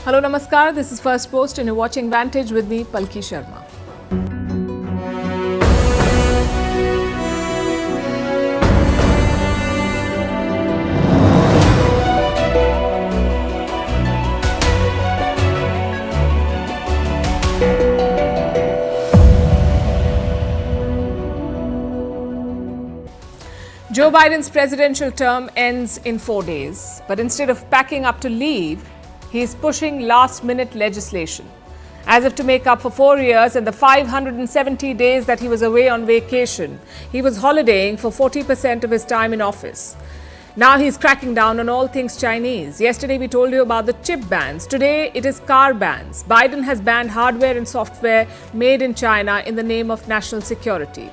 Hello, Namaskar. This is First Post and you're watching Vantage with me, Palki Sharma. Joe Biden's presidential term ends in 4 days, but instead of packing up to leave, he is pushing last-minute legislation, as if to make up for 4 years and the 570 days that he was away on vacation. He was holidaying for 40% of his time in office. Now he's cracking down on all things Chinese. Yesterday we told you about the chip bans. Today it is car bans. Biden has banned hardware and software made in China in the name of national security.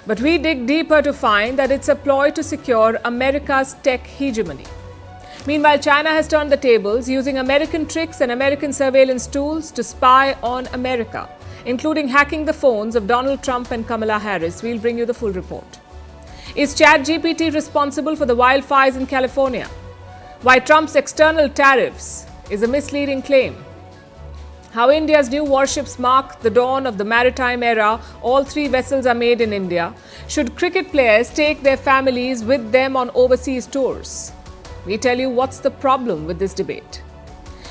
But we dig deeper to find that it's a ploy to secure America's tech hegemony. Meanwhile, China has turned the tables, using American tricks and American surveillance tools to spy on America, including hacking the phones of Donald Trump and Kamala Harris. We'll bring you the full report. Is ChatGPT responsible for the wildfires in California? Why Trump's external tariffs is a misleading claim. How India's new warships mark the dawn of the maritime era. All 3 vessels are made in India. Should cricket players take their families with them on overseas tours? We tell you what's the problem with this debate.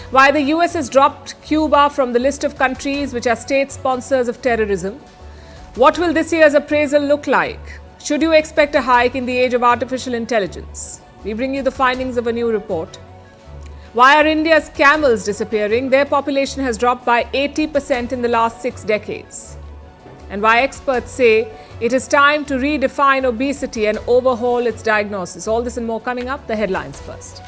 Why the US has dropped Cuba from the list of countries which are state sponsors of terrorism. What will this year's appraisal look like? Should you expect a hike in the age of artificial intelligence? We bring you the findings of a new report. Why are India's camels disappearing? Their population has dropped by 80% in the last 6 decades. And why experts say it is time to redefine obesity and overhaul its diagnosis. All this and more coming up. The headlines first.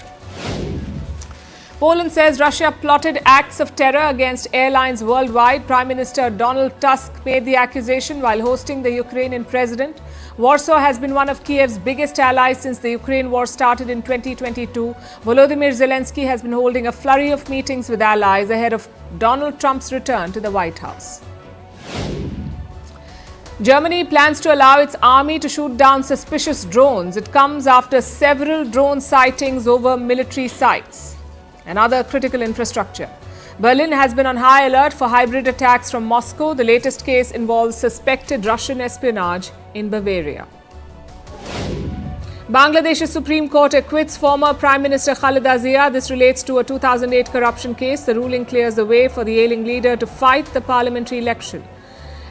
Poland says Russia plotted acts of terror against airlines worldwide. Prime Minister Donald Tusk made the accusation while hosting the Ukrainian president. Warsaw has been one of Kiev's biggest allies since the Ukraine war started in 2022. Volodymyr Zelensky has been holding a flurry of meetings with allies ahead of Donald Trump's return to the White House. Germany plans to allow its army to shoot down suspicious drones. It comes after several drone sightings over military sites and other critical infrastructure. Berlin has been on high alert for hybrid attacks from Moscow. The latest case involves suspected Russian espionage in Bavaria. Bangladesh's Supreme Court acquits former Prime Minister Khaleda. This relates to a 2008 corruption case. The ruling clears the way for the ailing leader to fight the parliamentary election.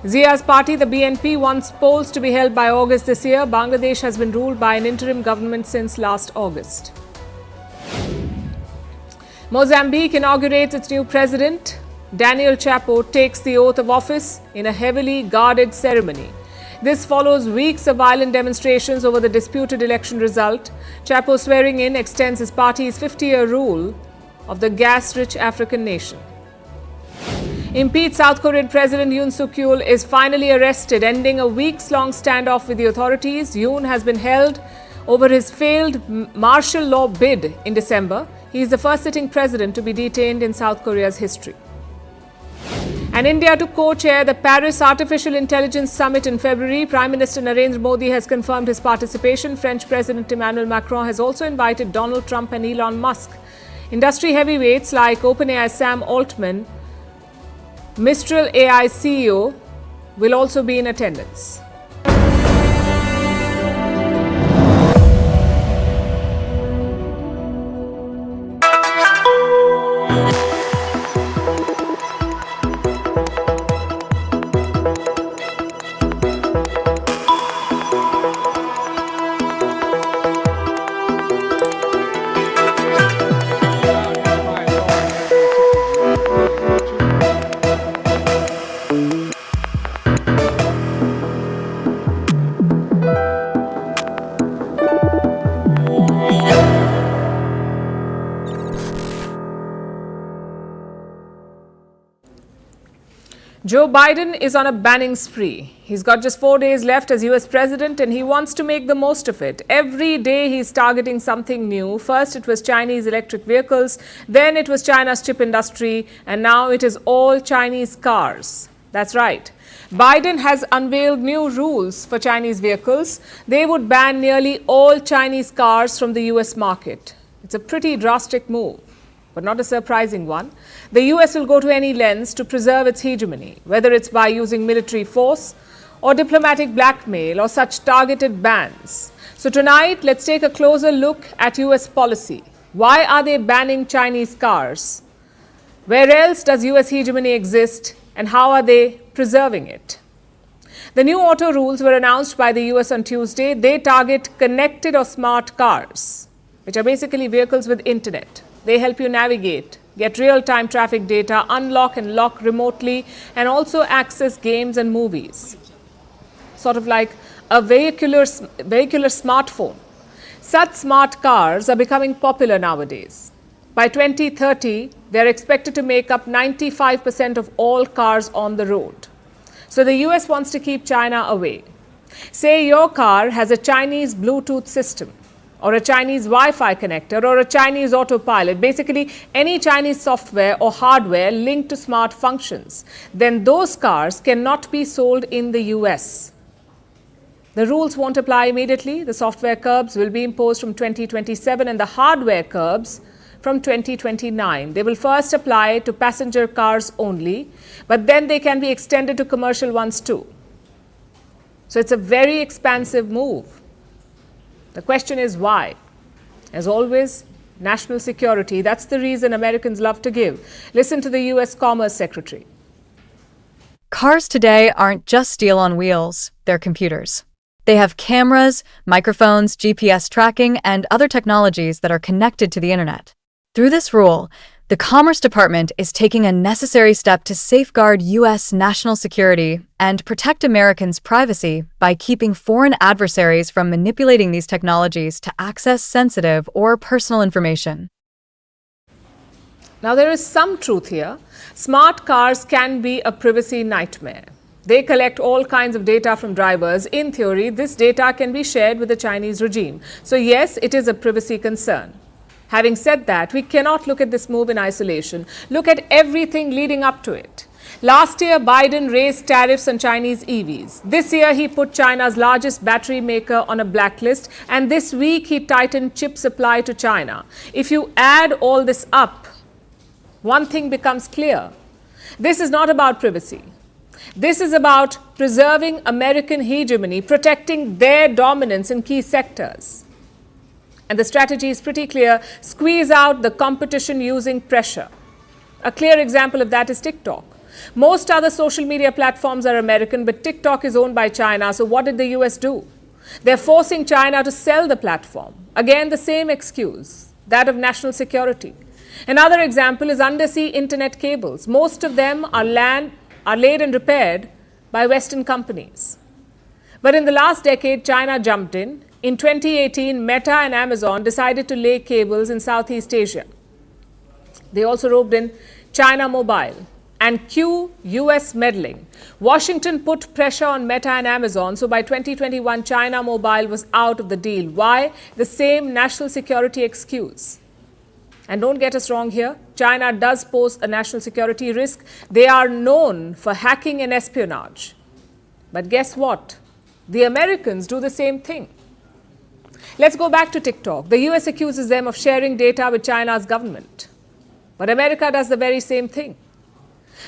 Zia's party, the BNP, wants polls to be held by August this year. Bangladesh has been ruled by an interim government since last August. Mozambique inaugurates its new president. Daniel Chapo takes the oath of office in a heavily guarded ceremony. This follows weeks of violent demonstrations over the disputed election result. Chapo's swearing in extends his party's 50-year rule of the gas-rich African nation. Impeached South Korean President Yoon Suk-yeol is finally arrested, ending a weeks-long standoff with the authorities. Yoon has been held over his failed martial law bid in December. He is the first sitting president to be detained in South Korea's history. And India to co-chair the Paris Artificial Intelligence Summit in February. Prime Minister Narendra Modi has confirmed his participation. French President Emmanuel Macron has also invited Donald Trump and Elon Musk. Industry heavyweights like OpenAI Sam Altman, Mistral AI CEO, will also be in attendance. Joe Biden is on a banning spree. He's got just 4 days left as US president and he wants to make the most of it. Every day he's targeting something new. First it was Chinese electric vehicles, then it was China's chip industry, and now it is all Chinese cars. That's right. Biden has unveiled new rules for Chinese vehicles. They would ban nearly all Chinese cars from the US market. It's a pretty drastic move. but not a surprising one. The US will go to any lengths to preserve its hegemony, whether it's by using military force or diplomatic blackmail or such targeted bans. So tonight, let's take a closer look at US policy. Why are they banning Chinese cars? Where else does US hegemony exist, and how are they preserving it? The new auto rules were announced by the US on Tuesday. They target connected or smart cars, which are basically vehicles with internet. They help you navigate, get real-time traffic data, unlock and lock remotely, and also access games and movies. Sort of like a vehicular smartphone. Such smart cars are becoming popular nowadays. By 2030, they are expected to make up 95% of all cars on the road. So the US wants to keep China away. Say your car has a Chinese Bluetooth system, or a Chinese Wi-Fi connector, or a Chinese autopilot, basically any Chinese software or hardware linked to smart functions, then those cars cannot be sold in the US. The rules won't apply immediately. The software curbs will be imposed from 2027 and the hardware curbs from 2029. They will first apply to passenger cars only, but then they can be extended to commercial ones too. So it's a very expansive move. The question is why? As always, national security. That's the reason Americans love to give. Listen to the US Commerce Secretary. Cars today aren't just steel on wheels, they're computers. They have cameras, microphones, GPS tracking, and other technologies that are connected to the internet. Through this rule, the Commerce Department is taking a necessary step to safeguard U.S. national security and protect Americans' privacy by keeping foreign adversaries from manipulating these technologies to access sensitive or personal information. Now, there is some truth here. Smart cars can be a privacy nightmare. They collect all kinds of data from drivers. In theory, this data can be shared with the Chinese regime. So yes, it is a privacy concern. Having said that, we cannot look at this move in isolation. Look at everything leading up to it. Last year, Biden raised tariffs on Chinese EVs. This year, he put China's largest battery maker on a blacklist. And this week, he tightened chip supply to China. If you add all this up, one thing becomes clear. This is not about privacy. This is about preserving American hegemony, protecting their dominance in key sectors. And the strategy is pretty clear. Squeeze out the competition using pressure. A clear example of that is TikTok. Most other social media platforms are American, but TikTok is owned by China. So what did the US do? They're forcing China to sell the platform. Again, the same excuse, that of national security. Another example is undersea internet cables. Most of them are laid and repaired by Western companies. But in the last decade, China jumped in. In 2018, Meta and Amazon decided to lay cables in Southeast Asia. They also roped in China Mobile and cue US meddling. Washington put pressure on Meta and Amazon, so by 2021, China Mobile was out of the deal. Why? The same national security excuse. And don't get us wrong here, China does pose a national security risk. They are known for hacking and espionage. But guess what? The Americans do the same thing. Let's go back to TikTok. The US accuses them of sharing data with China's government. But America does the very same thing.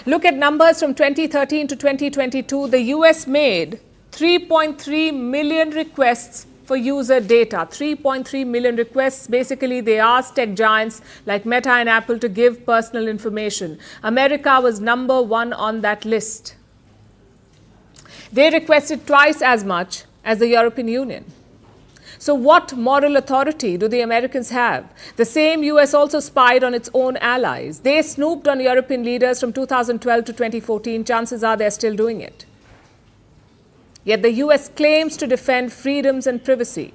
Look at numbers from 2013 to 2022. The US made 3.3 million requests for user data. 3.3 million requests. Basically, they asked tech giants like Meta and Apple to give personal information. America was number one on that list. They requested twice as much as the European Union. So what moral authority do the Americans have? The same US also spied on its own allies. They snooped on European leaders from 2012 to 2014. Chances are they're still doing it. Yet the US claims to defend freedoms and privacy.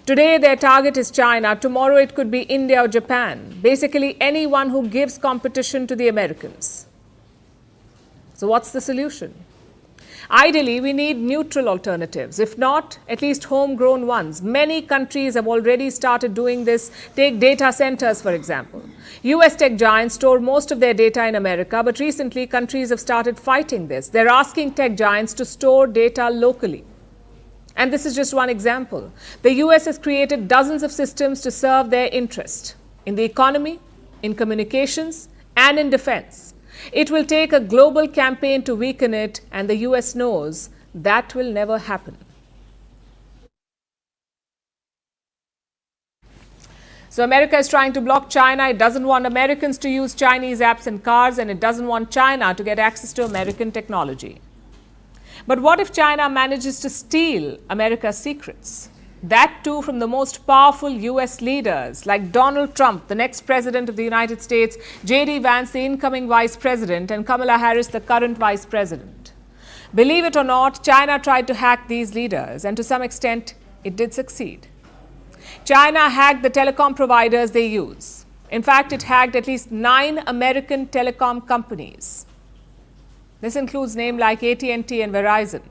Today their target is China. Tomorrow it could be India or Japan. Basically anyone who gives competition to the Americans. So what's the solution? Ideally, we need neutral alternatives. If not, at least homegrown ones. Many countries have already started doing this. Take data centers, for example. US tech giants store most of their data in America, but recently countries have started fighting this. They're asking tech giants to store data locally. And this is just one example. The US has created dozens of systems to serve their interest in the economy, in communications, and in defense. It will take a global campaign to weaken it, and the US knows that will never happen. So America is trying to block China. It doesn't want Americans to use Chinese apps and cars, and it doesn't want China to get access to American technology. But what if China manages to steal America's secrets? That too from the most powerful US leaders like Donald Trump, the next president of the United States, J.D. Vance, the incoming vice president, and Kamala Harris, the current vice president. Believe it or not, China tried to hack these leaders, and to some extent, it did succeed. China hacked the telecom providers they use. In fact, it hacked at least 9 American telecom companies. This includes names like AT&T and Verizon.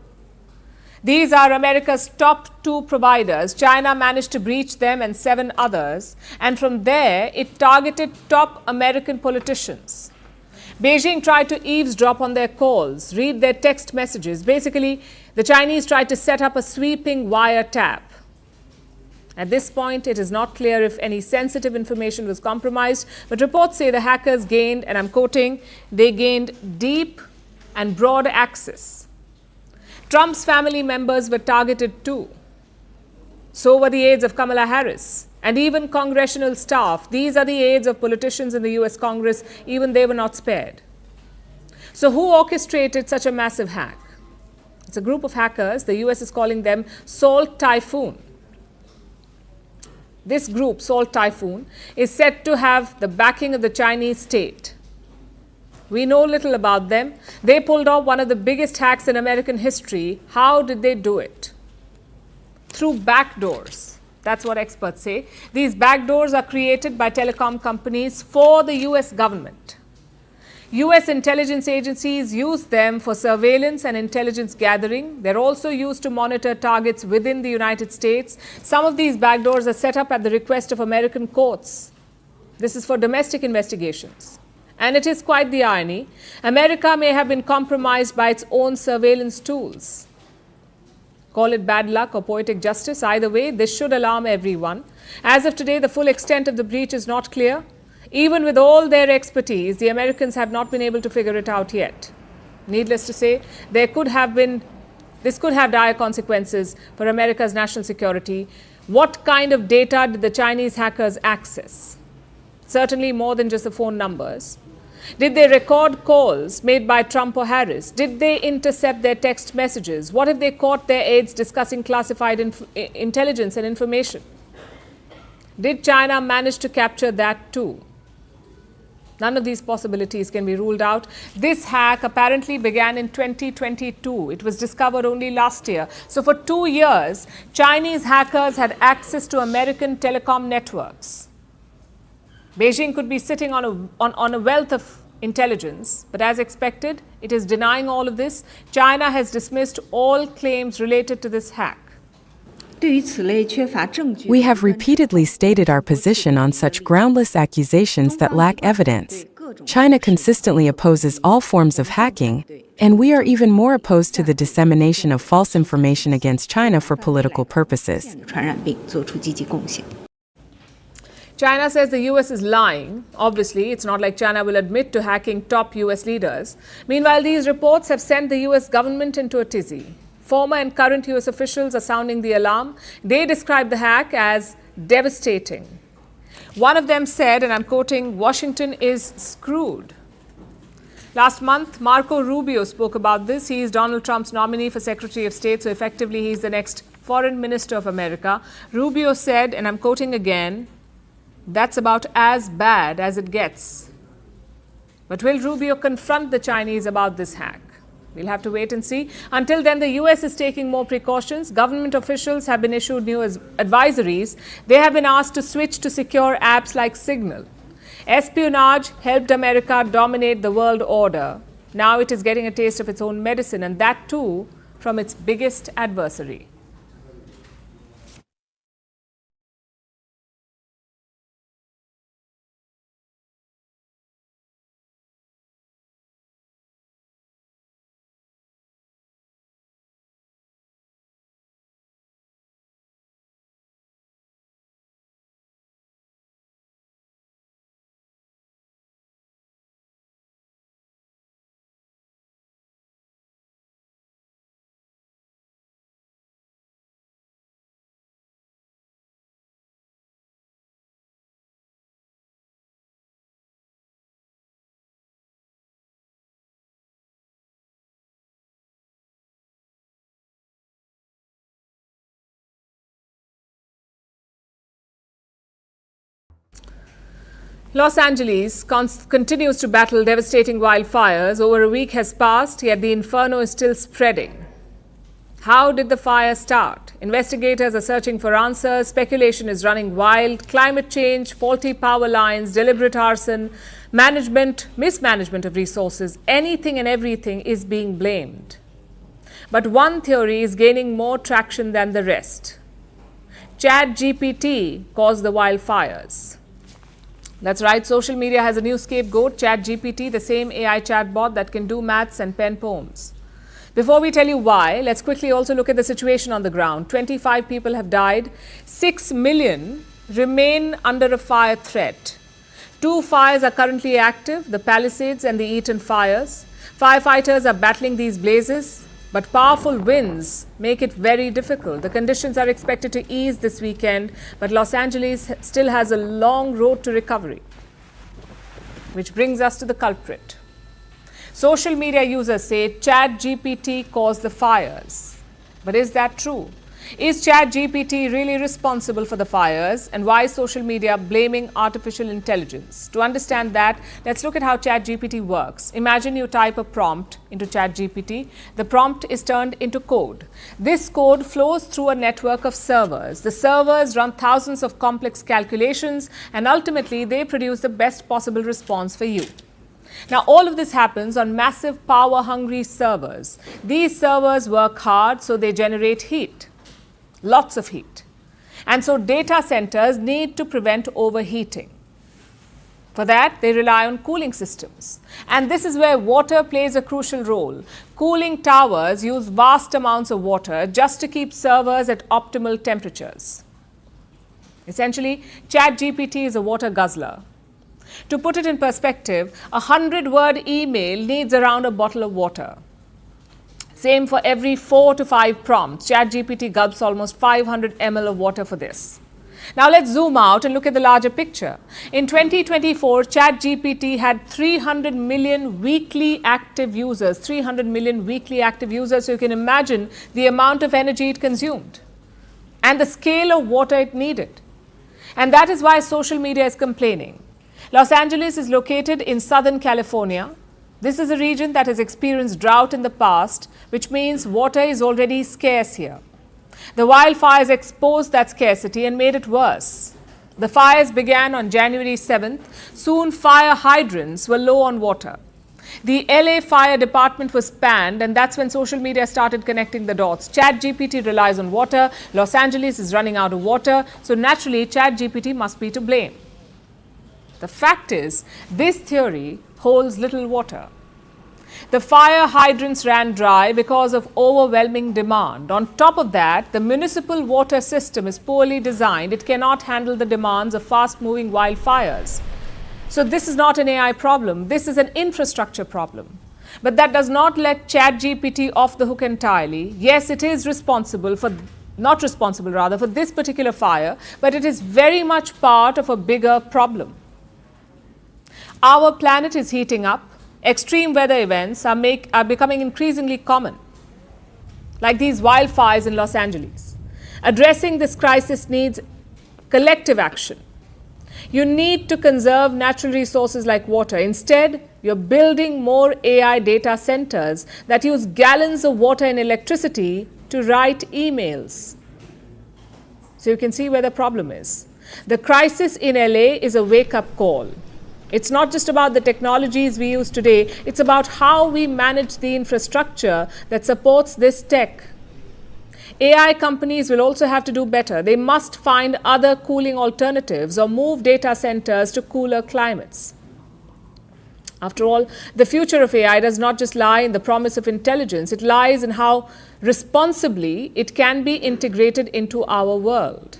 These are America's top 2 providers. China managed to breach them and 7 others, and from there, it targeted top American politicians. Beijing tried to eavesdrop on their calls, read their text messages. Basically, the Chinese tried to set up a sweeping wiretap. At this point, it is not clear if any sensitive information was compromised, but reports say the hackers gained, and I'm quoting, they gained deep and broad access. Trump's family members were targeted too. So were the aides of Kamala Harris and even congressional staff. These are the aides of politicians in the US Congress. Even they were not spared. So who orchestrated such a massive hack? It's a group of hackers. The US is calling them Salt Typhoon. This group, Salt Typhoon, is said to have the backing of the Chinese state. We know little about them. They pulled off one of the biggest hacks in American history. How did they do it? Through backdoors. That's what experts say. These backdoors are created by telecom companies for the US government. US intelligence agencies use them for surveillance and intelligence gathering. They're also used to monitor targets within the United States. Some of these backdoors are set up at the request of American courts. This is for domestic investigations. And it is quite the irony. America may have been compromised by its own surveillance tools. Call it bad luck or poetic justice. Either way, this should alarm everyone. As of today, the full extent of the breach is not clear. Even with all their expertise, the Americans have not been able to figure it out yet. Needless to say, this could have dire consequences for America's national security. What kind of data did the Chinese hackers access? Certainly more than just the phone numbers. Did they record calls made by Trump or Harris? Did they intercept their text messages? What if they caught their aides discussing classified intelligence and information? Did China manage to capture that too? None of these possibilities can be ruled out. This hack apparently began in 2022. It was discovered only last year. So for 2 years, Chinese hackers had access to American telecom networks. Beijing could be sitting on a wealth of intelligence, but as expected, it is denying all of this. China has dismissed all claims related to this hack. We have repeatedly stated our position on such groundless accusations that lack evidence. China consistently opposes all forms of hacking, and we are even more opposed to the dissemination of false information against China for political purposes. China says the US is lying. Obviously, it's not like China will admit to hacking top US leaders. Meanwhile, these reports have sent the US government into a tizzy. Former and current US officials are sounding the alarm. They describe the hack as devastating. One of them said, and I'm quoting, "Washington is screwed." Last month, Marco Rubio spoke about this. He is Donald Trump's nominee for Secretary of State, so effectively he's the next Foreign Minister of America. Rubio said, and I'm quoting again, "That's about as bad as it gets." But will Rubio confront the Chinese about this hack? We'll have to wait and see. Until then, the US is taking more precautions. Government officials have been issued new advisories. They have been asked to switch to secure apps like Signal. Espionage helped America dominate the world order. Now it is getting a taste of its own medicine, and that too from its biggest adversary. Los Angeles continues to battle devastating wildfires. Over a week has passed, yet the inferno is still spreading. How did the fire start? Investigators are searching for answers. Speculation is running wild. Climate change, faulty power lines, deliberate arson, mismanagement of resources, anything and everything is being blamed. But one theory is gaining more traction than the rest. ChatGPT caused the wildfires. That's right, social media has a new scapegoat, ChatGPT, the same AI chatbot that can do maths and pen poems. Before we tell you why, let's quickly also look at the situation on the ground. 25 people have died. 6 million remain under a fire threat. 2 fires are currently active, the Palisades and the Eaton fires. Firefighters are battling these blazes, but powerful winds make it very difficult. The conditions are expected to ease this weekend, but Los Angeles still has a long road to recovery. Which brings us to the culprit. Social media users say ChatGPT caused the fires. But is that true? Is ChatGPT really responsible for the fires? And why is social media blaming artificial intelligence? To understand that, let's look at how ChatGPT works. Imagine you type a prompt into ChatGPT. The prompt is turned into code. This code flows through a network of servers. The servers run thousands of complex calculations, and ultimately they produce the best possible response for you. Now, all of this happens on massive power-hungry servers. These servers work hard, so they generate heat. Lots of heat. And so data centers need to prevent overheating. For that, they rely on cooling systems. And this is where water plays a crucial role. Cooling towers use vast amounts of water just to keep servers at optimal temperatures. Essentially, ChatGPT is a water guzzler. To put it in perspective, a 100-word email needs around a bottle of water. Same for every 4 to 5 prompts. ChatGPT gulps almost 500 ml of water for this. Now let's zoom out and look at the larger picture. In 2024, ChatGPT had 300 million weekly active users. 300 million weekly active users. So you can imagine the amount of energy it consumed and the scale of water it needed. And that is why social media is complaining. Los Angeles is located in Southern California. This is a region that has experienced drought in the past, which means water is already scarce here. The wildfires exposed that scarcity and made it worse. The fires began on January 7th. Soon fire hydrants were low on water. The LA Fire Department was panned, and that's when social media started connecting the dots. ChatGPT relies on water. Los Angeles is running out of water. So naturally, ChatGPT must be to blame. The fact is, this theory holds little water. The fire hydrants ran dry because of overwhelming demand. On top of that, the municipal water system is poorly designed. It cannot handle the demands of fast-moving wildfires. So this is not an AI problem. This is an infrastructure problem. But that does not let ChatGPT off the hook entirely. Yes, it is responsible for this particular fire, but it is very much part of a bigger problem. Our planet is heating up. Extreme weather events are becoming increasingly common, like these wildfires in Los Angeles. Addressing this crisis needs collective action. You need to conserve natural resources like water. Instead, you're building more AI data centers that use gallons of water and electricity to write emails. So you can see where the problem is. The crisis in LA is a wake-up call. It's not just about the technologies we use today, it's about how we manage the infrastructure that supports this tech. AI companies will also have to do better. They must find other cooling alternatives or move data centers to cooler climates. After all, the future of AI does not just lie in the promise of intelligence, it lies in how responsibly it can be integrated into our world.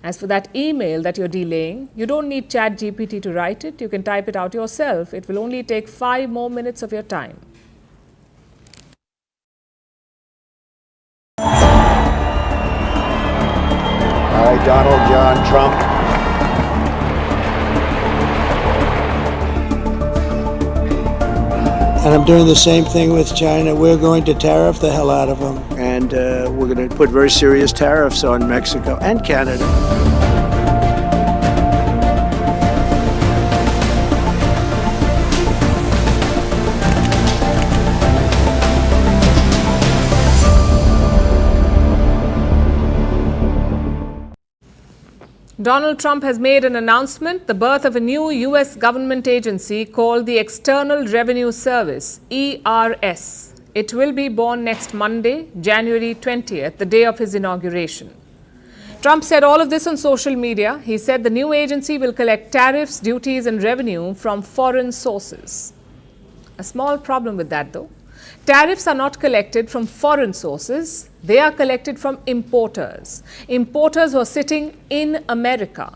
As for that email that you're delaying, you don't need ChatGPT to write it. You can type it out yourself. It will only take 5 more minutes of your time. Hi, Donald John Trump. And I'm doing the same thing with China. We're going to tariff the hell out of them. And we're going to put very serious tariffs on Mexico and Canada. Donald Trump has made an announcement, the birth of a new U.S. government agency called the External Revenue Service, ERS. It will be born next Monday, January 20th, the day of his inauguration. Trump said all of this on social media. He said the new agency will collect tariffs, duties and revenue from foreign sources. A small problem with that though. Tariffs are not collected from foreign sources. They are collected from importers. Importers who are sitting in America.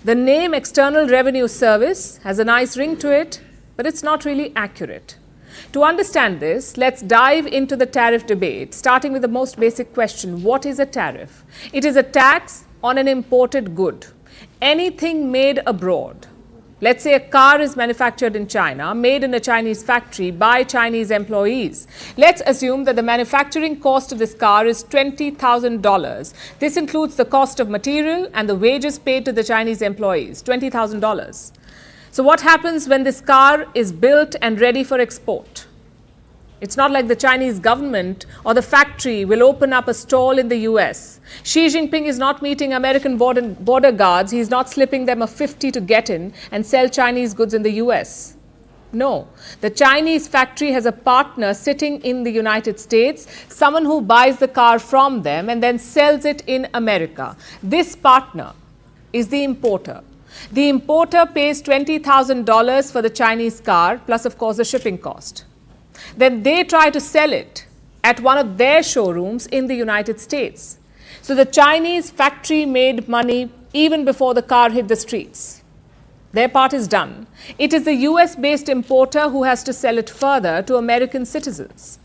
The name External Revenue Service has a nice ring to it, but it's not really accurate. To understand this, let's dive into the tariff debate, starting with the most basic question: what is a tariff? It is a tax on an imported good. Anything made abroad. Let's say a car is manufactured in China, made in a Chinese factory by Chinese employees. Let's assume that the manufacturing cost of this car is $20,000. This includes the cost of material and the wages paid to the Chinese employees, $20,000. So what happens when this car is built and ready for export? It's not like the Chinese government or the factory will open up a stall in the US. Xi Jinping is not meeting American border guards. He's not slipping them a 50 to get in and sell Chinese goods in the US. No, the Chinese factory has a partner sitting in the United States, someone who buys the car from them and then sells it in America. This partner is the importer. The importer pays $20,000 for the Chinese car, plus of course the shipping cost. Then they try to sell it at one of their showrooms in the United States. So the Chinese factory made money even before the car hit the streets. Their part is done. It is the US-based importer who has to sell it further to American citizens.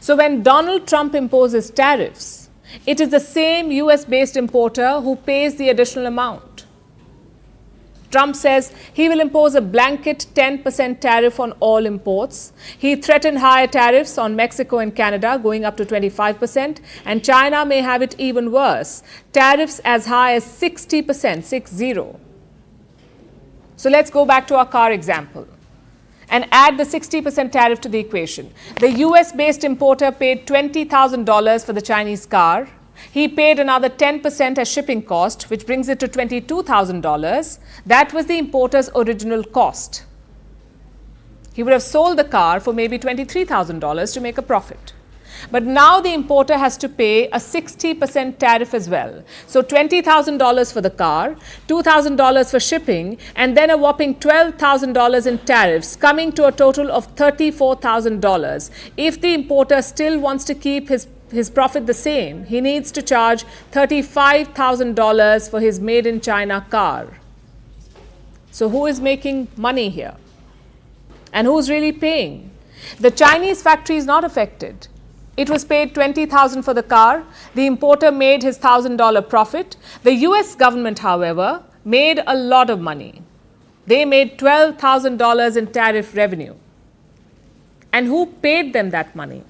So when Donald Trump imposes tariffs, it is the same US-based importer who pays the additional amount. Trump says he will impose a blanket 10% tariff on all imports. He threatened higher tariffs on Mexico and Canada, going up to 25%, and China may have it even worse, tariffs as high as 60%, 60. So let's go back to our car example and add the 60% tariff to the equation. The US-based importer paid $20,000 for the Chinese car. He paid another 10% as shipping cost, which brings it to $22,000. That was the importer's original cost. He would have sold the car for maybe $23,000 to make a profit. But now the importer has to pay a 60% tariff as well. So $20,000 for the car, $2,000 for shipping, and then a whopping $12,000 in tariffs, coming to a total of $34,000. If the importer still wants to keep his profit the same, he needs to charge $35,000 for his made in China car. So who is making money here? And who's really paying? The Chinese factory is not affected. It was paid $20,000 for the car. The importer made his $1,000 profit. The US government, however, made a lot of money. They made $12,000 in tariff revenue. And who paid them that money?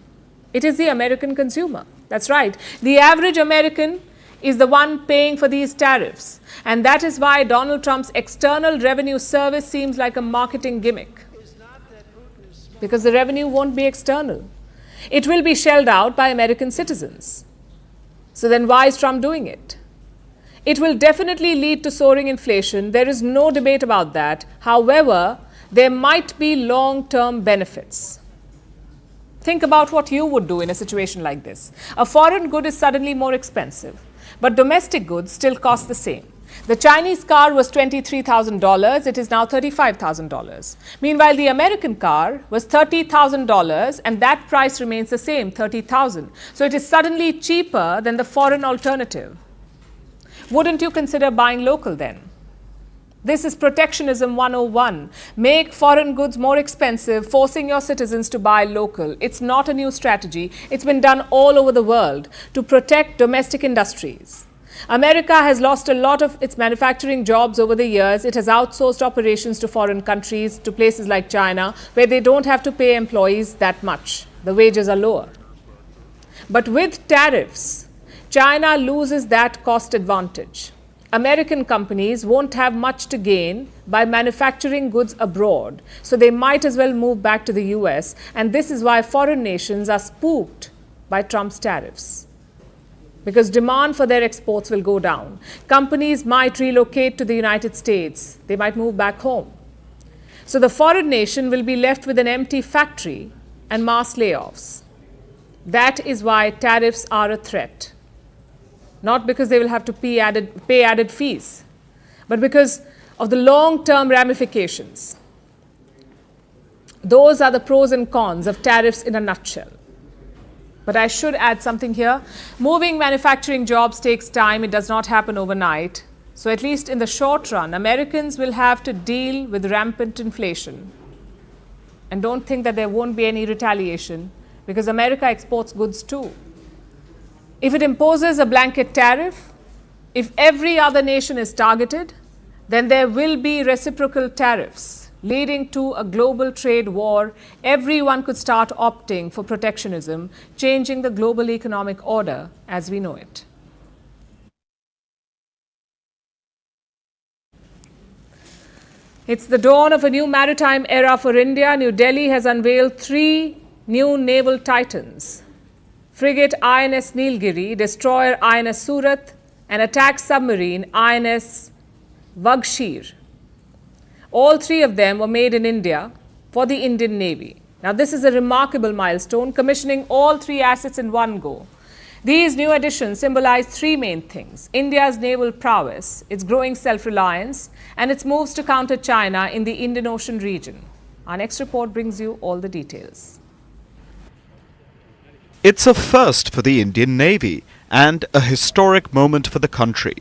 It is the American consumer. That's right. The average American is the one paying for these tariffs. And that is why Donald Trump's External Revenue Service seems like a marketing gimmick. Because the revenue won't be external. It will be shelled out by American citizens. So then why is Trump doing it? It will definitely lead to soaring inflation. There is no debate about that. However, there might be long-term benefits. Think about what you would do in a situation like this. A foreign good is suddenly more expensive, but domestic goods still cost the same. The Chinese car was $23,000, it is now $35,000. Meanwhile, the American car was $30,000 and that price remains the same, $30,000. So it is suddenly cheaper than the foreign alternative. Wouldn't you consider buying local then? This is protectionism 101. Make foreign goods more expensive, forcing your citizens to buy local. It's not a new strategy. It's been done all over the world to protect domestic industries. America has lost a lot of its manufacturing jobs over the years. It has outsourced operations to foreign countries, to places like China, where they don't have to pay employees that much. The wages are lower. But with tariffs, China loses that cost advantage. American companies won't have much to gain by manufacturing goods abroad, so they might as well move back to the US, and this is why foreign nations are spooked by Trump's tariffs. because demand for their exports will go down. Companies might relocate to the United States. They might move back home. So the foreign nation will be left with an empty factory and mass layoffs. That is why tariffs are a threat. Not because they will have to pay added fees, but because of the long-term ramifications. Those are the pros and cons of tariffs in a nutshell. But I should add something here. Moving manufacturing jobs takes time. It does not happen overnight. So at least in the short run, Americans will have to deal with rampant inflation. And don't think that there won't be any retaliation, because America exports goods too. If it imposes a blanket tariff, if every other nation is targeted, then there will be reciprocal tariffs, leading to a global trade war. Everyone could start opting for protectionism, changing the global economic order as we know it. It's the dawn of a new maritime era for India. New Delhi has unveiled 3 new naval titans: frigate INS Nilgiri, destroyer INS Surat, and attack submarine INS Vaghshir. All 3 of them were made in India for the Indian Navy. Now, this is a remarkable milestone, commissioning all 3 assets in one go. These new additions symbolize 3 main things: India's naval prowess, its growing self-reliance, and its moves to counter China in the Indian Ocean region. Our next report brings you all the details. It's a first for the Indian Navy and a historic moment for the country.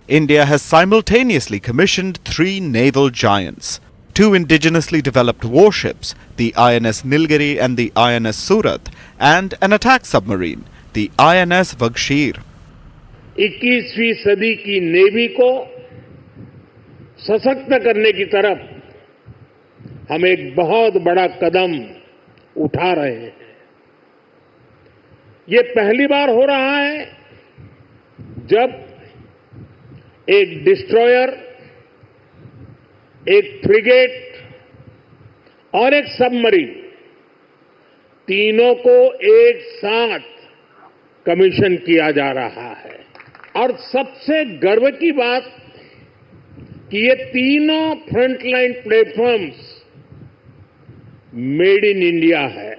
India has simultaneously commissioned 3 naval giants, 2 indigenously developed warships, the INS Nilgiri and the INS Surat, and an attack submarine, the INS Vaghshir. 21वीं सदी की navy को सशक्त करने की तरफ हम एक बहुत बड़ा कदम उठा रहे हैं। ये पहली बार हो रहा है जब एक डिस्ट्रॉयर, एक फ्रिगेट और एक सबमरीन, तीनों को एक साथ कमीशन किया जा रहा है। और सबसे गर्व की बात कि ये तीनों frontline platforms made in India है।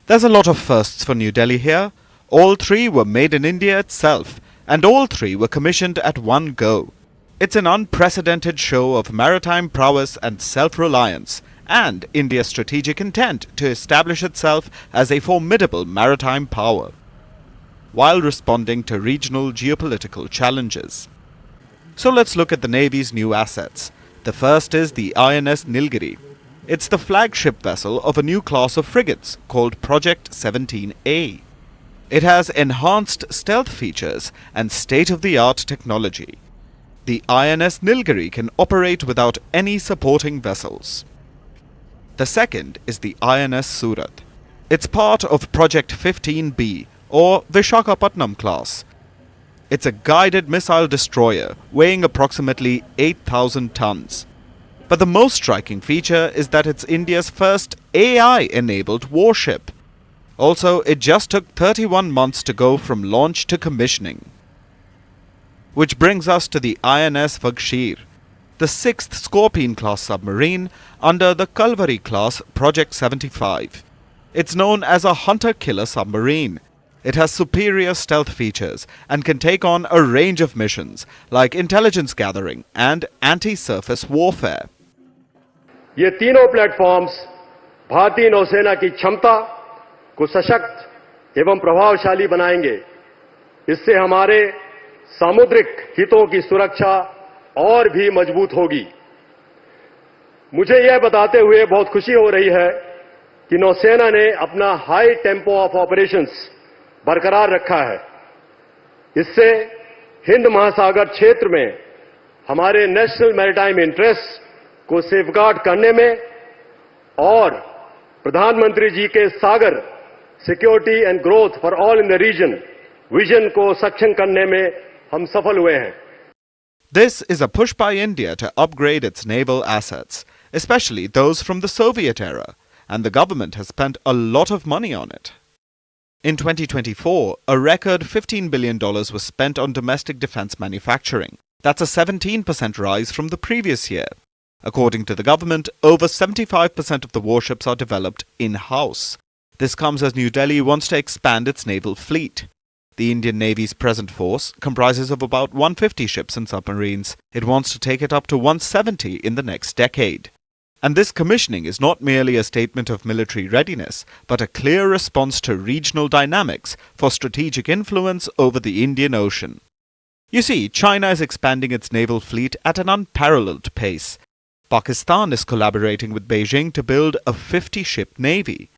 There's a lot of firsts for New Delhi here. All 3 were made in India itself, and all 3 were commissioned at one go. It's an unprecedented show of maritime prowess and self-reliance, and India's strategic intent to establish itself as a formidable maritime power, while responding to regional geopolitical challenges. So let's look at the Navy's new assets. The first is the INS Nilgiri. It's the flagship vessel of a new class of frigates called Project 17A. It has enhanced stealth features and state-of-the-art technology. The INS Nilgiri can operate without any supporting vessels. The second is the INS Surat. It's part of Project 15B, or Vishakhapatnam class. It's a guided missile destroyer weighing approximately 8,000 tons. But the most striking feature is that it's India's first AI-enabled warship. Also, it just took 31 months to go from launch to commissioning. Which brings us to the INS Vaghshir, the 6th Scorpion-class submarine under the Kalvari class Project 75. It's known as a hunter-killer submarine. It has superior stealth features and can take on a range of missions like intelligence gathering and anti-surface warfare. ये तीनों platforms भारतीय नौसेना की क्षमता को सशक्त एवं प्रभावशाली बनाएंगे। इससे हमारे सामुद्रिक हितों की सुरक्षा और भी मजबूत होगी। मुझे यह बताते हुए बहुत खुशी हो रही है कि नौसेना ने अपना हाई टेम्पो ऑफ ऑपरेशंस बरकरार रखा है। इससे हिंद महासागर क्षेत्र में हमारे नेशनल मैरीटाइम इंटरेस्ट को सेफगार्ड करने में और प्रधानमंत्री जी के Sagar security and growth for all in the region vision को सक्षम करने में हम सफल हुए हैं। This is a push by India to upgrade its naval assets, especially those from the Soviet era, and the government has spent a lot of money on it. In 2024, a record $15 billion was spent on domestic defense manufacturing. That's a 17% rise from the previous year. According to the government, over 75% of the warships are developed in-house. This comes as New Delhi wants to expand its naval fleet. The Indian Navy's present force comprises of about 150 ships and submarines. It wants to take it up to 170 in the next decade. And this commissioning is not merely a statement of military readiness, but a clear response to regional dynamics for strategic influence over the Indian Ocean. You see, China is expanding its naval fleet at an unparalleled pace. Pakistan is collaborating with Beijing to build a 50-ship navy.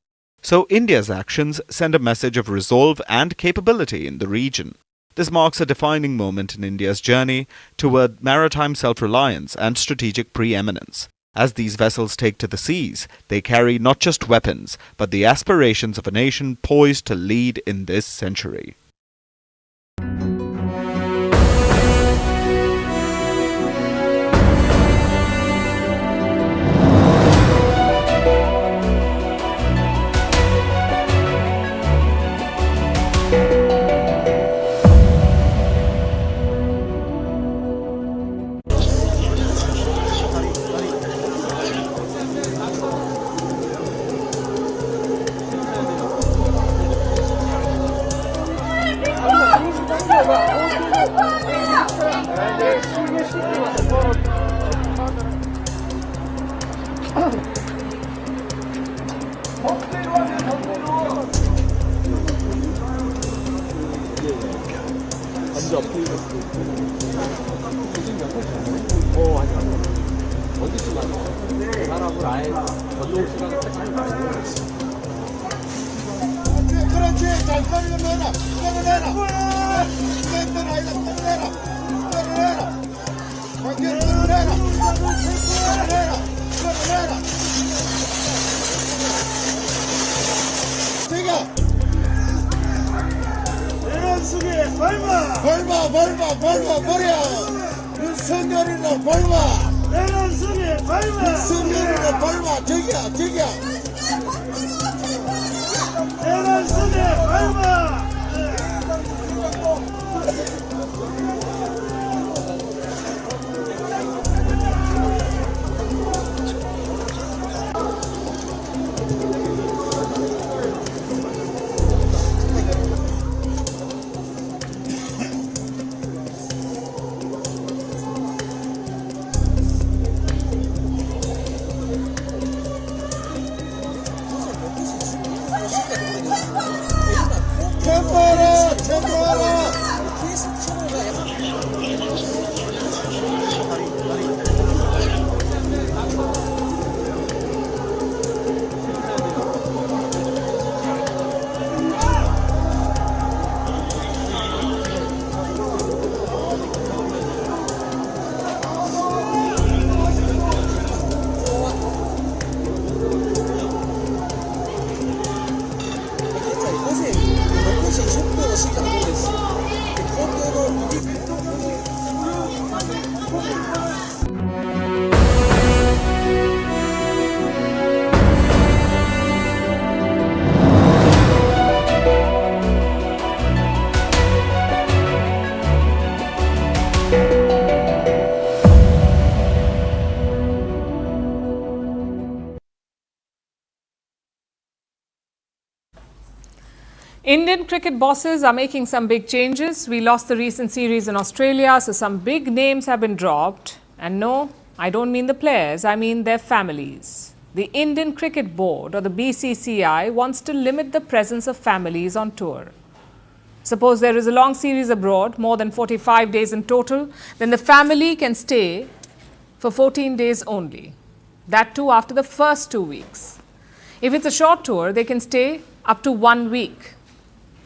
So India's actions send a message of resolve and capability in the region. This marks a defining moment in India's journey toward maritime self-reliance and strategic preeminence. As these vessels take to the seas, they carry not just weapons, but the aspirations of a nation poised to lead in this century. Indian cricket bosses are making some big changes. We lost the recent series in Australia, so some big names have been dropped. And no, I don't mean the players, I mean their families. The Indian Cricket Board, or the BCCI, wants to limit the presence of families on tour. Suppose there is a long series abroad, more than 45 days in total, then the family can stay for 14 days only. That too after the first 2 weeks. If it's a short tour, they can stay up to 1 week.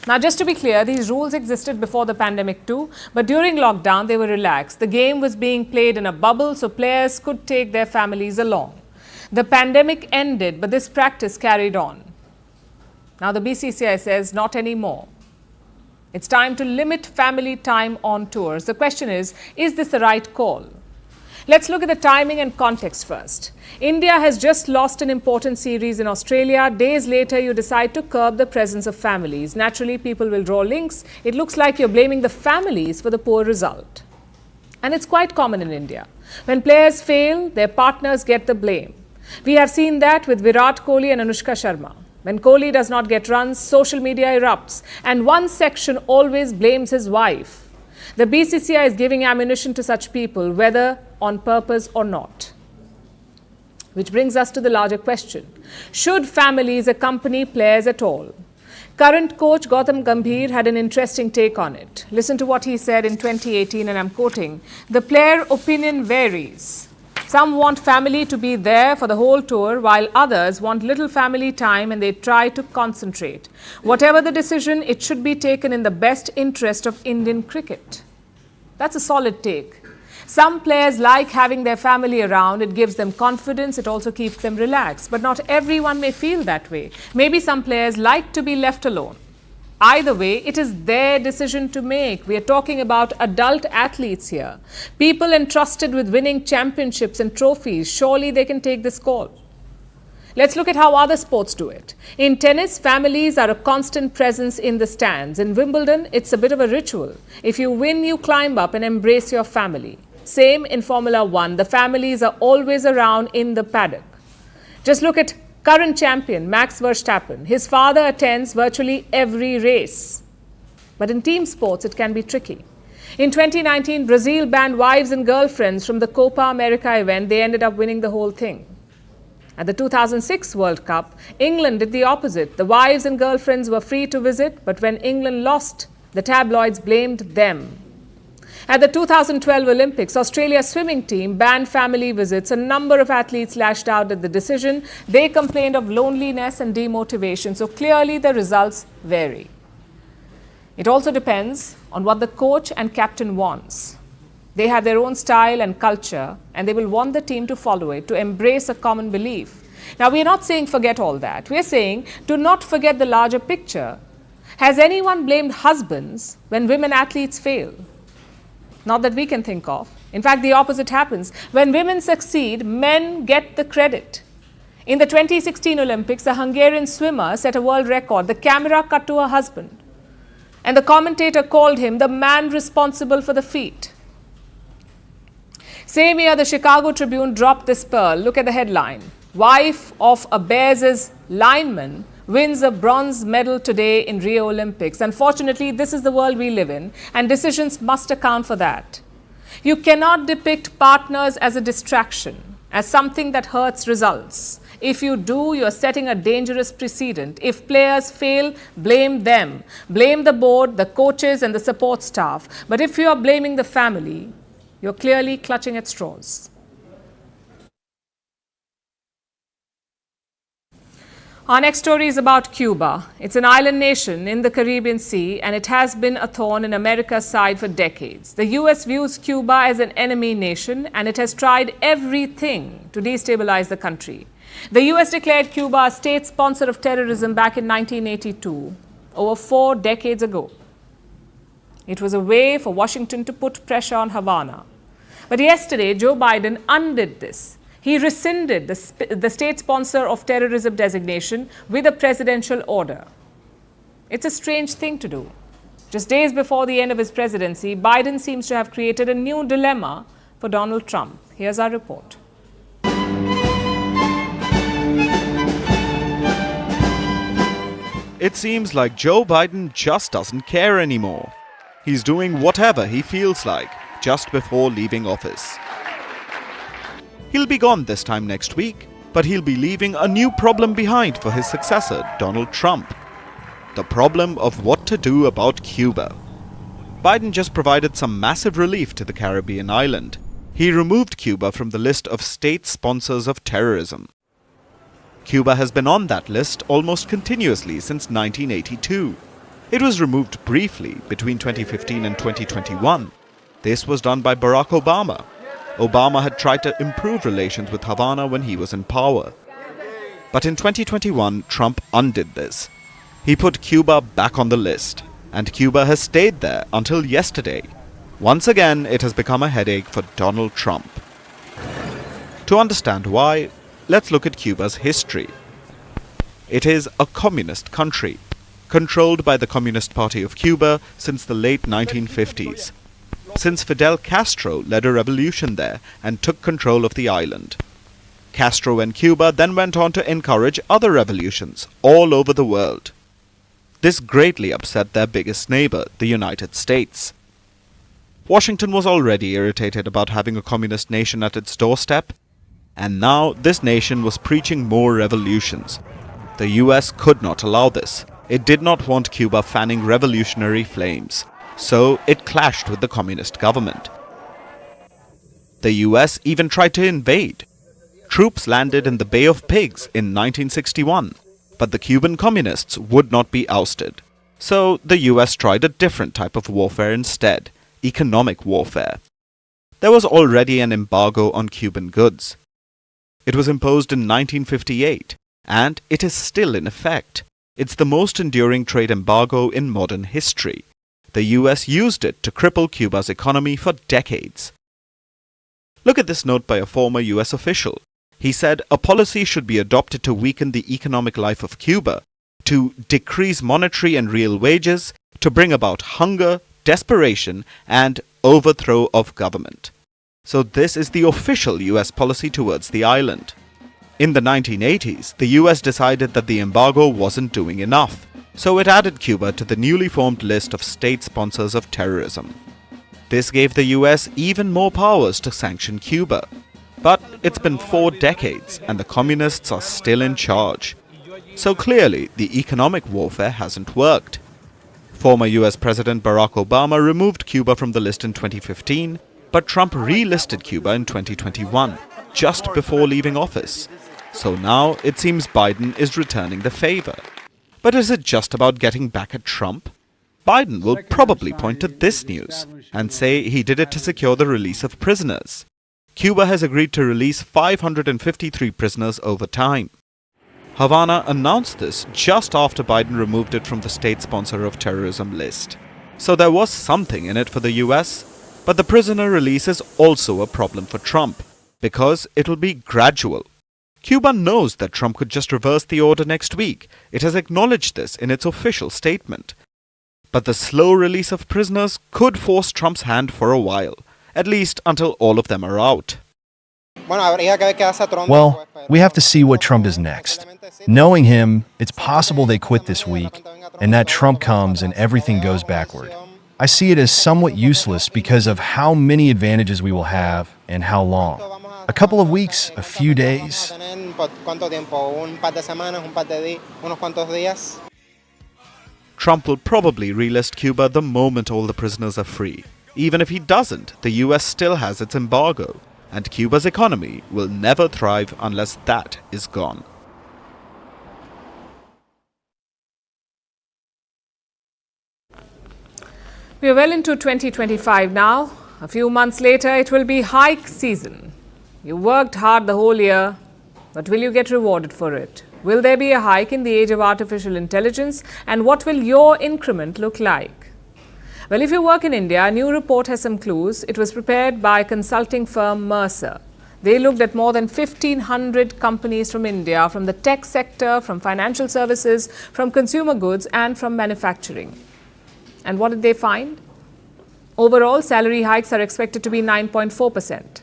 Now, just to be clear, these rules existed before the pandemic too, but during lockdown, they were relaxed. The game was being played in a bubble, so players could take their families along. The pandemic ended, but this practice carried on. Now, the BCCI says not anymore. It's time to limit family time on tours. The question is this the right call? Let's look at the timing and context first. India has just lost an important series in Australia. Days later, you decide to curb the presence of families. Naturally, people will draw links. It looks like you're blaming the families for the poor result. And it's quite common in India. When players fail, their partners get the blame. We have seen that with Virat Kohli and Anushka Sharma. When Kohli does not get runs, social media erupts, and one section always blames his wife. The BCCI is giving ammunition to such people, whether on purpose or not. Which brings us to the larger question. Should families accompany players at all? Current coach Gautam Gambhir had an interesting take on it. Listen to what he said in 2018, and I'm quoting, "The player opinion varies. Some want family to be there for the whole tour, while others want little family time and they try to concentrate. Whatever the decision, it should be taken in the best interest of Indian cricket." That's a solid take. Some players like having their family around. It gives them confidence. It also keeps them relaxed. But not everyone may feel that way. Maybe some players like to be left alone. Either way, it is their decision to make. We are talking about adult athletes here. People entrusted with winning championships and trophies. Surely they can take this call. Let's look at how other sports do it. In tennis, families are a constant presence in the stands. In Wimbledon, it's a bit of a ritual. If you win, you climb up and embrace your family. Same in Formula One. The families are always around in the paddock. Just look at current champion Max Verstappen. His father attends virtually every race. But in team sports, it can be tricky. In 2019, Brazil banned wives and girlfriends from the Copa America event. They ended up winning the whole thing. At the 2006 World Cup, England did the opposite. The wives and girlfriends were free to visit, but when England lost, the tabloids blamed them. At the 2012 Olympics, Australia's swimming team banned family visits. A number of athletes lashed out at the decision. They complained of loneliness and demotivation. So clearly the results vary. It also depends on what the coach and captain wants. They have their own style and culture, and they will want the team to follow it, to embrace a common belief. Now, we are not saying forget all that. We are saying do not forget the larger picture. Has anyone blamed husbands when women athletes fail? Not that we can think of. In fact, the opposite happens. When women succeed, men get the credit. In the 2016 Olympics, a Hungarian swimmer set a world record. The camera cut to her husband, and the commentator called him the man responsible for the feat. Same year, the Chicago Tribune dropped this pearl. Look at the headline. Wife of a Bears' lineman wins a bronze medal today in Rio Olympics. Unfortunately, this is the world we live in, and decisions must account for that. You cannot depict partners as a distraction, as something that hurts results. If you do, you're setting a dangerous precedent. If players fail, blame them. Blame the board, the coaches, and the support staff. But if you are blaming the family, you're clearly clutching at straws. Our next story is about Cuba. It's an island nation in the Caribbean Sea, and it has been a thorn in America's side for decades. The US views Cuba as an enemy nation, and it has tried everything to destabilize the country. The US declared Cuba a state sponsor of terrorism back in 1982, over 4 decades ago. It was a way for Washington to put pressure on Havana. But yesterday, Joe Biden undid this. He rescinded the state sponsor of terrorism designation with a presidential order. It's a strange thing to do. Just days before the end of his presidency, Biden seems to have created a new dilemma for Donald Trump. Here's our report. It seems like Joe Biden just doesn't care anymore. He's doing whatever he feels like just before leaving office. He'll be gone this time next week, but he'll be leaving a new problem behind for his successor, Donald Trump. The problem of what to do about Cuba. Biden just provided some massive relief to the Caribbean island. He removed Cuba from the list of state sponsors of terrorism. Cuba has been on that list almost continuously since 1982. It was removed briefly between 2015 and 2021. This was done by Barack Obama. Obama had tried to improve relations with Havana when he was in power. But in 2021, Trump undid this. He put Cuba back on the list, and Cuba has stayed there until yesterday. Once again, it has become a headache for Donald Trump. To understand why, let's look at Cuba's history. It is a communist country, controlled by the Communist Party of Cuba since the late 1950s, since Fidel Castro led a revolution there and took control of the island. Castro and Cuba then went on to encourage other revolutions all over the world. This greatly upset their biggest neighbor, the United States. Washington was already irritated about having a communist nation at its doorstep, and now this nation was preaching more revolutions. The US could not allow this. It did not want Cuba fanning revolutionary flames, so it clashed with the communist government. The US even tried to invade. Troops landed in the Bay of Pigs in 1961, but the Cuban communists would not be ousted. So the US tried a different type of warfare instead, economic warfare. There was already an embargo on Cuban goods. It was imposed in 1958, and it is still in effect. It's the most enduring trade embargo in modern history. The US used it to cripple Cuba's economy for decades. Look at this note by a former US official. He said a policy should be adopted to weaken the economic life of Cuba, to decrease monetary and real wages, to bring about hunger, desperation, and overthrow of government. So this is the official US policy towards the island. In the 1980s, the US decided that the embargo wasn't doing enough, so it added Cuba to the newly formed list of state sponsors of terrorism. This gave the US even more powers to sanction Cuba. But it's been 4 decades and the communists are still in charge. So clearly, the economic warfare hasn't worked. Former US President Barack Obama removed Cuba from the list in 2015, but Trump relisted Cuba in 2021, just before leaving office. So now it seems Biden is returning the favor. But is it just about getting back at Trump? Biden will probably point to this news and say he did it to secure the release of prisoners. Cuba has agreed to release 553 prisoners over time. Havana announced this just after Biden removed it from the state sponsor of terrorism list. So there was something in it for the US, but the prisoner release is also a problem for Trump, because it'll be gradual. Cuba knows that Trump could just reverse the order next week. It has acknowledged this in its official statement. But the slow release of prisoners could force Trump's hand for a while, at least until all of them are out. Well, we have to see what Trump does next. Knowing him, it's possible they quit this week, and that Trump comes and everything goes backward. I see it as somewhat useless because of how many advantages we will have and how long. A couple of weeks, a few days. Trump will probably relist Cuba the moment all the prisoners are free. Even if he doesn't, the US still has its embargo, and Cuba's economy will never thrive unless that is gone. We are well into 2025 now. A few months later, it will be hike season. You worked hard the whole year, but will you get rewarded for it? Will there be a hike in the age of artificial intelligence? And what will your increment look like? Well, if you work in India, a new report has some clues. It was prepared by consulting firm Mercer. They looked at more than 1,500 companies from India, from the tech sector, from financial services, from consumer goods, and from manufacturing. And what did they find? Overall, salary hikes are expected to be 9.4%.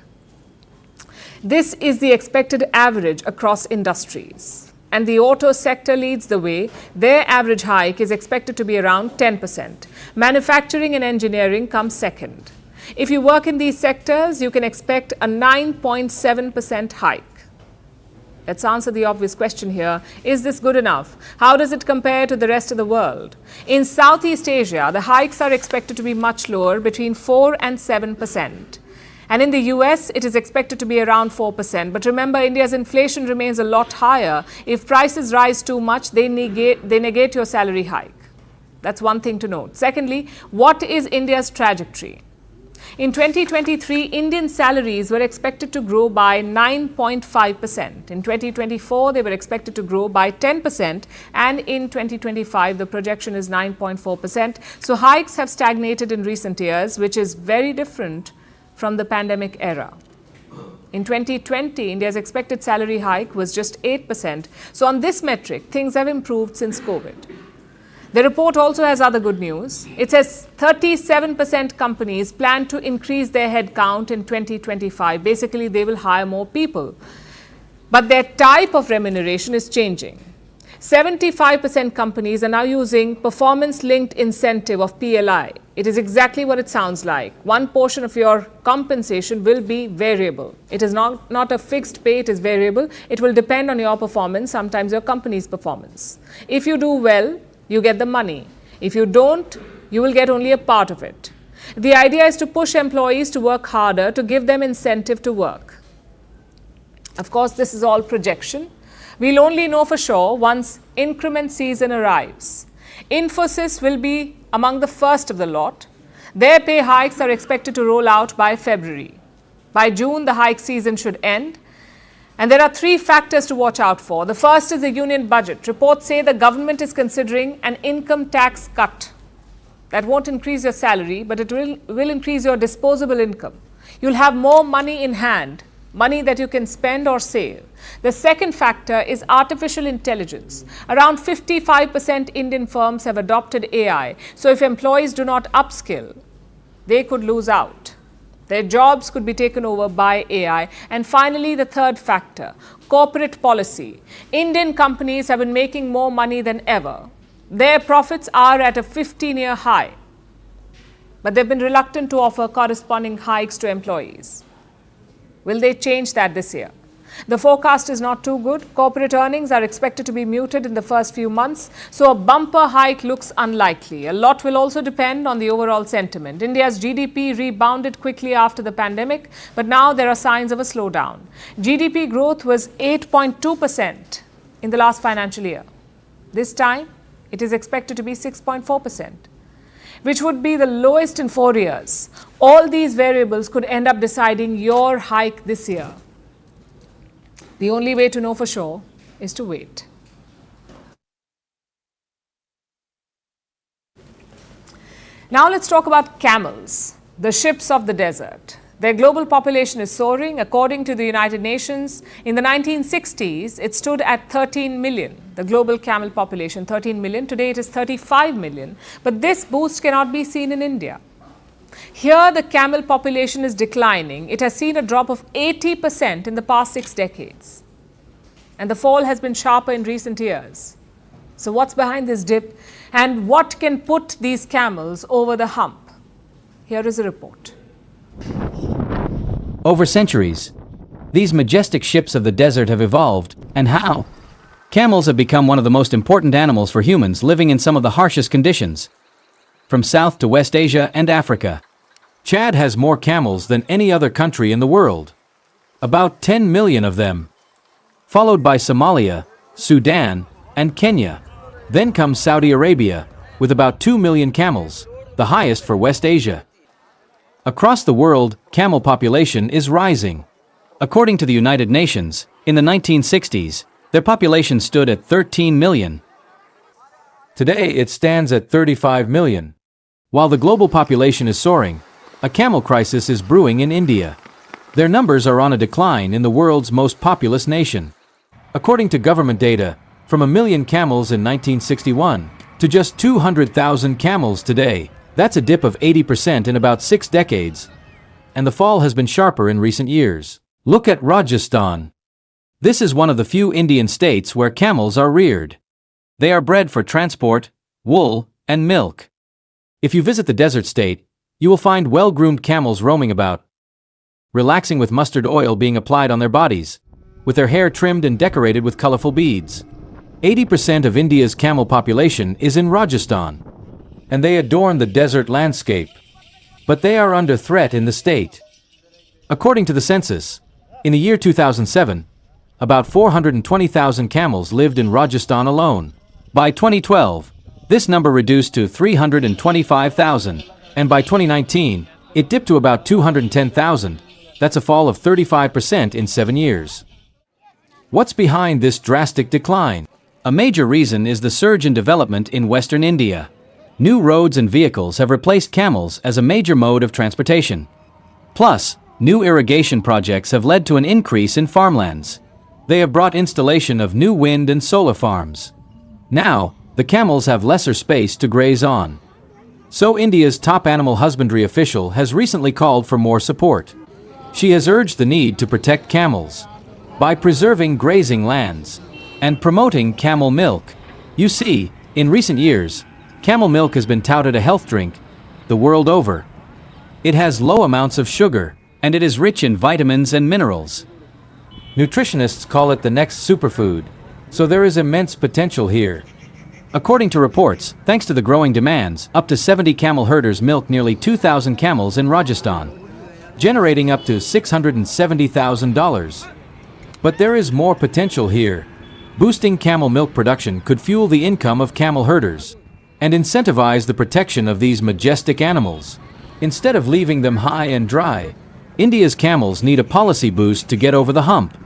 This is the expected average across industries. And the auto sector leads the way. Their average hike is expected to be around 10%. Manufacturing and engineering come second. If you work in these sectors, you can expect a 9.7% hike. Let's answer the obvious question here. Is this good enough? How does it compare to the rest of the world? In Southeast Asia, the hikes are expected to be much lower, between 4 and 7%. And in the US, it is expected to be around 4%. But remember, India's inflation remains a lot higher. If prices rise too much, they negate your salary hike. That's one thing to note. Secondly, what is India's trajectory? In 2023, Indian salaries were expected to grow by 9.5%. In 2024, they were expected to grow by 10%. And in 2025, the projection is 9.4%. So hikes have stagnated in recent years, which is very different from the pandemic era. In 2020, India's expected salary hike was just 8%. So on this metric, things have improved since COVID. The report also has other good news. It says 37% companies plan to increase their headcount in 2025. Basically, they will hire more people. But their type of remuneration is changing. 75% companies are now using performance-linked incentive of PLI. It is exactly what it sounds like. One portion of your compensation will be variable. It is not a fixed pay, it is variable. It will depend on your performance, sometimes your company's performance. If you do well, you get the money. If you don't, you will get only a part of it. The idea is to push employees to work harder, to give them incentive to work. Of course, this is all projection. We'll only know for sure once increment season arrives. Infosys will be among the first of the lot. Their pay hikes are expected to roll out by February. By June, the hike season should end. And there are three factors to watch out for. The first is the union budget. Reports say the government is considering an income tax cut. That won't increase your salary, but it will increase your disposable income. You'll have more money in hand, money that you can spend or save. The second factor is artificial intelligence. Around 55% Indian firms have adopted AI. So if employees do not upskill, they could lose out. Their jobs could be taken over by AI. And finally, the third factor, corporate policy. Indian companies have been making more money than ever. Their profits are at a 15-year high. But they've been reluctant to offer corresponding hikes to employees. Will they change that this year? The forecast is not too good. Corporate earnings are expected to be muted in the first few months, so a bumper hike looks unlikely. A lot will also depend on the overall sentiment. India's GDP rebounded quickly after the pandemic, but now there are signs of a slowdown. GDP growth was 8.2% in the last financial year. This time, it is expected to be 6.4%. which would be the lowest in 4 years. All these variables could end up deciding your hike this year. The only way to know for sure is to wait. Now let's talk about camels, the ships of the desert. Their global population is soaring. According to the United Nations, in the 1960s, it stood at 13 million. The global camel population, 13 million. Today, it is 35 million. But this boost cannot be seen in India. Here, the camel population is declining. It has seen a drop of 80% in the past 6 decades. And the fall has been sharper in recent years. So what's behind this dip? And what can put these camels over the hump? Here is a report. Over centuries, these majestic ships of the desert have evolved, and how? Camels have become one of the most important animals for humans living in some of the harshest conditions. From South to West Asia and Africa, Chad has more camels than any other country in the world. About 10 million of them. Followed by Somalia, Sudan, and Kenya. Then comes Saudi Arabia, with about 2 million camels, the highest for West Asia. Across the world, camel population is rising. According to the United Nations, in the 1960s, their population stood at 13 million. Today, it stands at 35 million. While the global population is soaring, a camel crisis is brewing in India. Their numbers are on a decline in the world's most populous nation. According to government data, from 1 million camels in 1961 to just 200,000 camels today, that's a dip of 80% in about 6 decades, and the fall has been sharper in recent years. Look at Rajasthan. This is one of the few Indian states where camels are reared. They are bred for transport, wool, and milk. If you visit the desert state, you will find well-groomed camels roaming about, relaxing with mustard oil being applied on their bodies, with their hair trimmed and decorated with colorful beads. 80% of India's camel population is in Rajasthan, and they adorn the desert landscape. But they are under threat in the state. According to the census, in the year 2007, about 420,000 camels lived in Rajasthan alone. By 2012, this number reduced to 325,000, and by 2019, it dipped to about 210,000. That's a fall of 35% in 7 years. What's behind this drastic decline? A major reason is the surge in development in Western India. New roads and vehicles have replaced camels as a major mode of transportation. Plus, new irrigation projects have led to an increase in farmlands. They have brought installation of new wind and solar farms. Now, the camels have lesser space to graze on. So India's top animal husbandry official has recently called for more support. She has urged the need to protect camels by preserving grazing lands and promoting camel milk. You see, in recent years, camel milk has been touted a health drink the world over. It has low amounts of sugar, and it is rich in vitamins and minerals. Nutritionists call it the next superfood, so there is immense potential here. According to reports, thanks to the growing demands, up to 70 camel herders milk nearly 2,000 camels in Rajasthan, generating up to $670,000. But there is more potential here. Boosting camel milk production could fuel the income of camel herders and incentivize the protection of these majestic animals. Instead of leaving them high and dry, India's camels need a policy boost to get over the hump.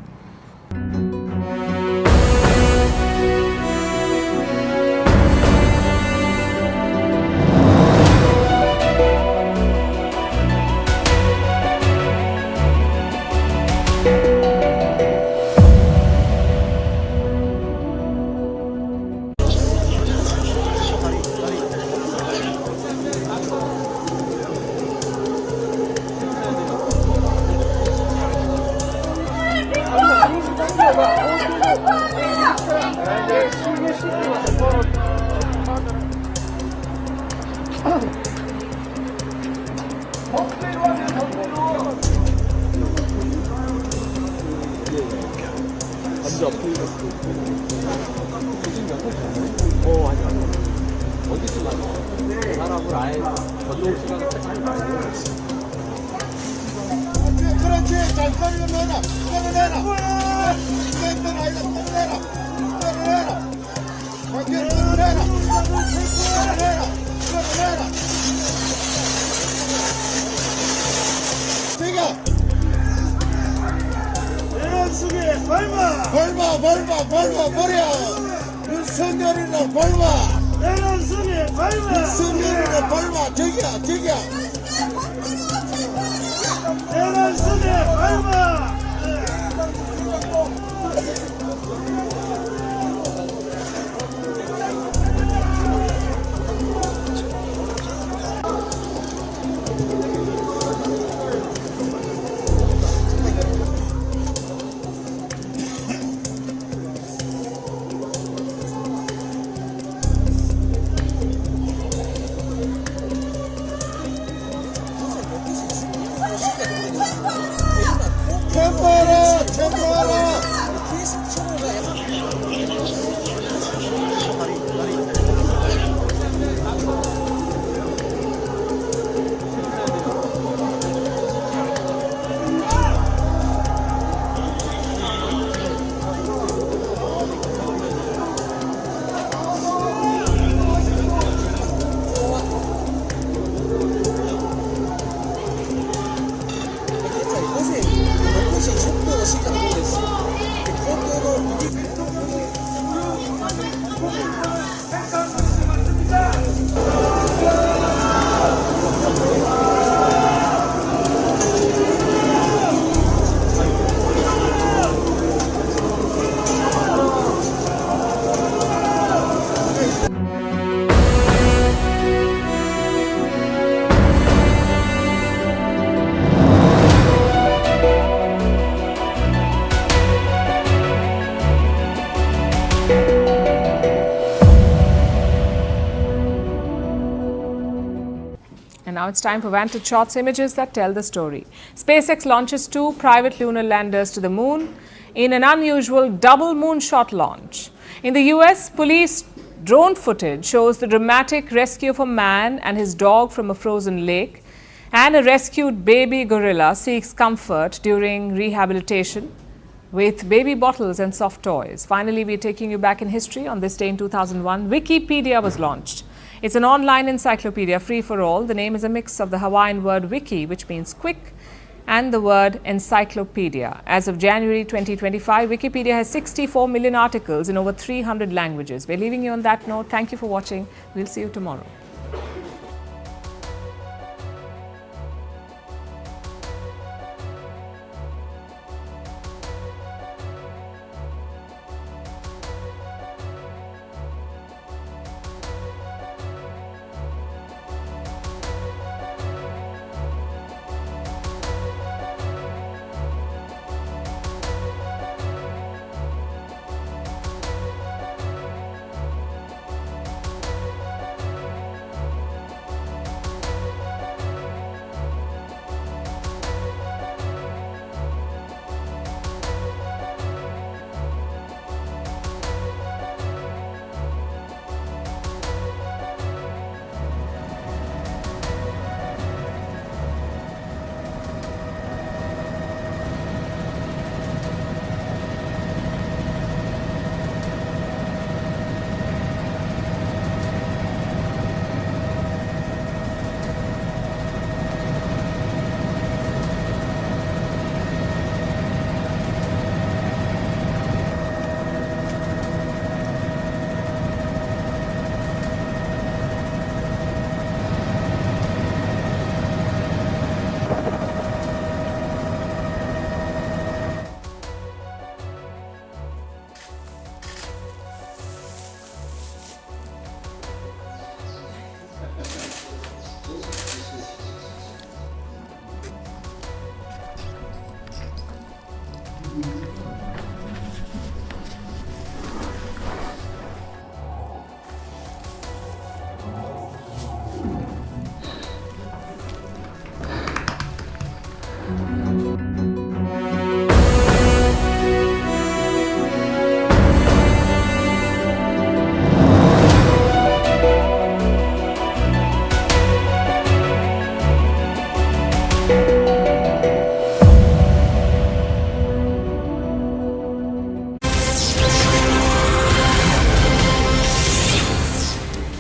And now it's time for Vantage Shots, images that tell the story. SpaceX launches 2 private lunar landers to the moon in an unusual double moonshot launch. In the US, police drone footage shows the dramatic rescue of a man and his dog from a frozen lake, and a rescued baby gorilla seeks comfort during rehabilitation with baby bottles and soft toys. Finally, we're taking you back in history. On this day in 2001, Wikipedia was launched. It's an online encyclopedia, free for all. The name is a mix of the Hawaiian word wiki, which means quick, and the word encyclopedia. As of January 2025, Wikipedia has 64 million articles in over 300 languages. We're leaving you on that note. Thank you for watching. We'll see you tomorrow.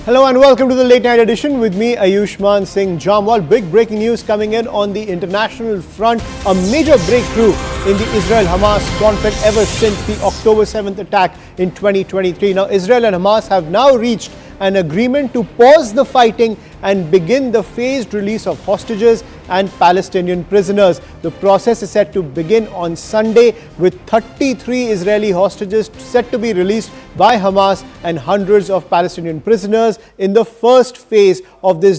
Hello and welcome to the late night edition with me, Ayushman Singh Jamwal. Big breaking news coming in on the international front. A major breakthrough in the Israel-Hamas conflict ever since the October 7th attack in 2023. Now, Israel and Hamas have now reached an agreement to pause the fighting and begin the phased release of hostages and Palestinian prisoners. The process is set to begin on Sunday, with 33 Israeli hostages set to be released by Hamas and hundreds of Palestinian prisoners in the first phase of this